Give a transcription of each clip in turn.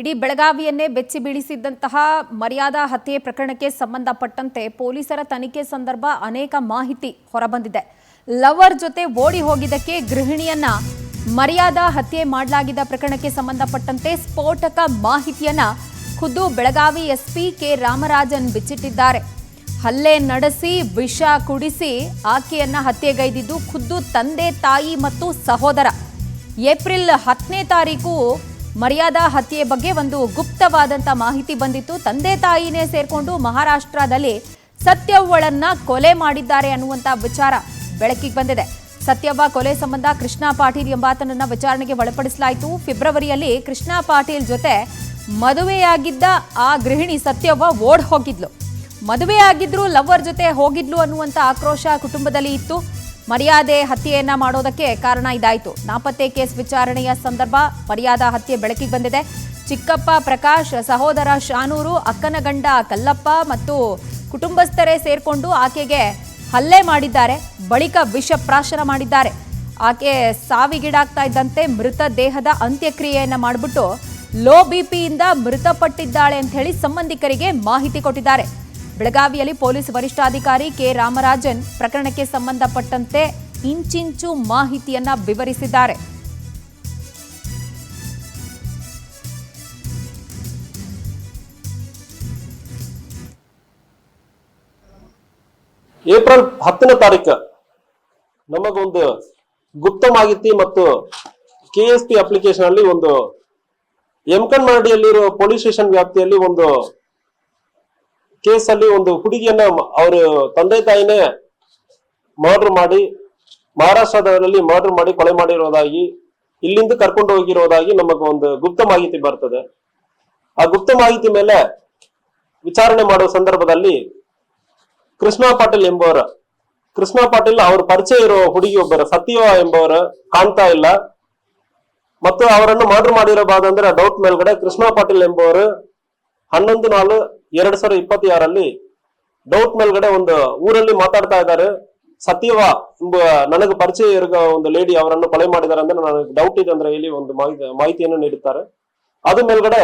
ಇಡೀ ಬೆಳಗಾವಿಯನ್ನೇ ಬೆಚ್ಚಿ ಬೀಳಿಸಿದ್ದಂತಹ ಮರ್ಯಾದಾ ಹತ್ಯೆ ಪ್ರಕರಣಕ್ಕೆ ಸಂಬಂಧಪಟ್ಟಂತೆ ಪೊಲೀಸರ ತನಿಖೆ ಸಂದರ್ಭ ಅನೇಕ ಮಾಹಿತಿ ಹೊರಬಂದಿದೆ. ಲವರ್ ಜೊತೆ ಓಡಿ ಹೋಗಿದ್ದಕ್ಕೆ ಗೃಹಿಣಿಯನ್ನ ಮರ್ಯಾದಾ ಹತ್ಯೆ ಮಾಡಲಾಗಿದ್ದ ಪ್ರಕರಣಕ್ಕೆ ಸಂಬಂಧಪಟ್ಟಂತೆ ಸ್ಫೋಟಕ ಮಾಹಿತಿಯನ್ನ ಖುದ್ದು ಬೆಳಗಾವಿ ಎಸ್ಪಿ ಕೆ ರಾಮರಾಜನ್ ಬಿಚ್ಚಿಟ್ಟಿದ್ದಾರೆ. ಹಲ್ಲೆ ನಡೆಸಿ ವಿಷ ಕುಡಿಸಿ ಆಕೆಯನ್ನ ಹತ್ಯೆಗೈದಿದ್ದು ಖುದ್ದು ತಂದೆ, ತಾಯಿ ಮತ್ತು ಸಹೋದರ. ಏಪ್ರಿಲ್ 10ನೇ ತಾರೀಕು ಮರ್ಯಾದಾ ಹತ್ಯೆ ಬಗ್ಗೆ ಒಂದು ಗುಪ್ತವಾದಂತ ಮಾಹಿತಿ ಬಂದಿತ್ತು. ತಂದೆ ತಾಯಿನೇ ಸೇರ್ಕೊಂಡು ಮಹಾರಾಷ್ಟ್ರದಲ್ಲಿ ಸತ್ಯವ್ವಳನ್ನ ಕೊಲೆ ಮಾಡಿದ್ದಾರೆ ಅನ್ನುವಂತ ವಿಚಾರ ಬೆಳಕಿಗೆ ಬಂದಿದೆ. ಸತ್ಯವ್ವ ಕೊಲೆ ಸಂಬಂಧ ಕೃಷ್ಣ ಪಾಟೀಲ್ ಎಂಬಾತನನ್ನ ವಿಚಾರಣೆಗೆ ಒಳಪಡಿಸಲಾಯಿತು. ಫೆಬ್ರವರಿಯಲ್ಲಿ ಕೃಷ್ಣ ಪಾಟೀಲ್ ಜೊತೆ ಮದುವೆಯಾಗಿದ್ದ ಆ ಗೃಹಿಣಿ ಸತ್ಯವ್ವ ಓಡ್ ಹೋಗಿದ್ಲು. ಮದುವೆಯಾಗಿದ್ರು ಲವರ್ ಜೊತೆ ಹೋಗಿದ್ಲು ಅನ್ನುವಂತ ಆಕ್ರೋಶ ಕುಟುಂಬದಲ್ಲಿ ಇತ್ತು. ಮರ್ಯಾದೆ ಹತ್ಯೆಯನ್ನ ಮಾಡೋದಕ್ಕೆ ಕಾರಣ ಇದಾಯಿತು. ನಾಪತ್ತೆ ಕೇಸ್ ವಿಚಾರಣೆಯ ಸಂದರ್ಭ ಮರ್ಯಾದಾ ಹತ್ಯೆ ಬೆಳಕಿಗೆ ಬಂದಿದೆ. ಚಿಕ್ಕಪ್ಪ ಪ್ರಕಾಶ್, ಸಹೋದರ ಶಾನೂರು, ಅಕ್ಕನ ಗಂಡ ಕಲ್ಲಪ್ಪ ಮತ್ತು ಕುಟುಂಬಸ್ಥರೇ ಸೇರ್ಕೊಂಡು ಆಕೆಗೆ ಹಲ್ಲೆ ಮಾಡಿದ್ದಾರೆ. ಬಳಿಕ ವಿಷ ಪ್ರಾಶನ ಮಾಡಿದ್ದಾರೆ. ಆಕೆ ಸಾವಿಗೀಡಾಗ್ತಾ ಇದ್ದಂತೆ ಮೃತ ದೇಹದ ಅಂತ್ಯಕ್ರಿಯೆಯನ್ನ ಮಾಡಿಬಿಟ್ಟು ಲೋ ಬಿಪಿಯಿಂದ ಮೃತಪಟ್ಟಿದ್ದಾಳೆ ಅಂತ ಹೇಳಿ ಸಂಬಂಧಿಕರಿಗೆ ಮಾಹಿತಿ ಕೊಟ್ಟಿದ್ದಾರೆ. ಬೆಳಗಾವಿಯಲ್ಲಿ ಪೊಲೀಸ್ ವರಿಷ್ಠಾಧಿಕಾರಿ ಕೆ ರಾಮರಾಜನ್ ಪ್ರಕರಣಕ್ಕೆ ಸಂಬಂಧಪಟ್ಟಂತೆ ಇಂಚಿಂಚು ಮಾಹಿತಿಯನ್ನ ವಿವರಿಸಿದ್ದಾರೆ. ಏಪ್ರಿಲ್ 10ನೇ ತಾರೀಕು ನಮಗೊಂದು ಗುಪ್ತ ಮಾಹಿತಿ ಮತ್ತು KSP ಅಪ್ಲಿಕೇಶನ್ ಅಲ್ಲಿ ಒಂದು ಯಮಕನಮರಡಿಯಲ್ಲಿರೋ ಪೊಲೀಸ್ ಸ್ಟೇಷನ್ ವ್ಯಾಪ್ತಿಯಲ್ಲಿ ಒಂದು ಕೇಸ್ ಅಲ್ಲಿ ಒಂದು ಹುಡುಗಿಯನ್ನ ಅವರು ತಂದೆ ತಾಯಿನೇ ಮರ್ಡರ್ ಮಾಡಿ ಮಹಾರಾಷ್ಟ್ರದಲ್ಲಿ ಮರ್ಡರ್ ಮಾಡಿ ಕೊಲೆ ಮಾಡಿರೋದಾಗಿ ಇಲ್ಲಿಂದ ಕರ್ಕೊಂಡು ಹೋಗಿರೋದಾಗಿ ನಮಗೆ ಒಂದು ಗುಪ್ತ ಮಾಹಿತಿ ಬರ್ತದೆ. ಆ ಗುಪ್ತ ಮಾಹಿತಿ ಮೇಲೆ ವಿಚಾರಣೆ ಮಾಡುವ ಸಂದರ್ಭದಲ್ಲಿ ಕೃಷ್ಣ ಪಾಟೀಲ್ ಅವ್ರ ಪರಿಚಯ ಇರೋ ಹುಡುಗಿ ಒಬ್ಬರ ಸತ್ಯವ್ವ ಎಂಬುವರ ಕಾಣ್ತಾ ಇಲ್ಲ. ಮತ್ತು ಅವರನ್ನು ಮರ್ಡರ್ ಮಾಡಿರಬಹುದಂದ್ರೆ ಡೌಟ್ ಮೇಲ್ಗಡೆ ಕೃಷ್ಣ ಪಾಟೀಲ್ ಎಂಬುವರು 11/4/2026 ಡೌಟ್ ಮೇಲ್ಗಡೆ ಒಂದು ಊರಲ್ಲಿ ಮಾತಾಡ್ತಾ ಇದ್ದಾರೆ. ಸತ್ಯವ್ವ ಎಂಬ ನನಗೆ ಪರಿಚಯ ಇರೋ ಒಂದು ಲೇಡಿ ಅವರನ್ನು ಕೊಲೆ ಮಾಡಿದ್ದಾರೆ ಅಂದ್ರೆ ನನಗೆ ಡೌಟ್ ಇದೆ ಅಂದ್ರೆ ಇಲ್ಲಿ ಒಂದು ಮಾಹಿತಿಯನ್ನು ನೀಡುತ್ತಾರೆ. ಅದು ಮೇಲ್ಗಡೆ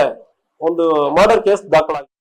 ಒಂದು ಮರ್ಡರ್ ಕೇಸ್ ದಾಖಲಾಗಿದೆ.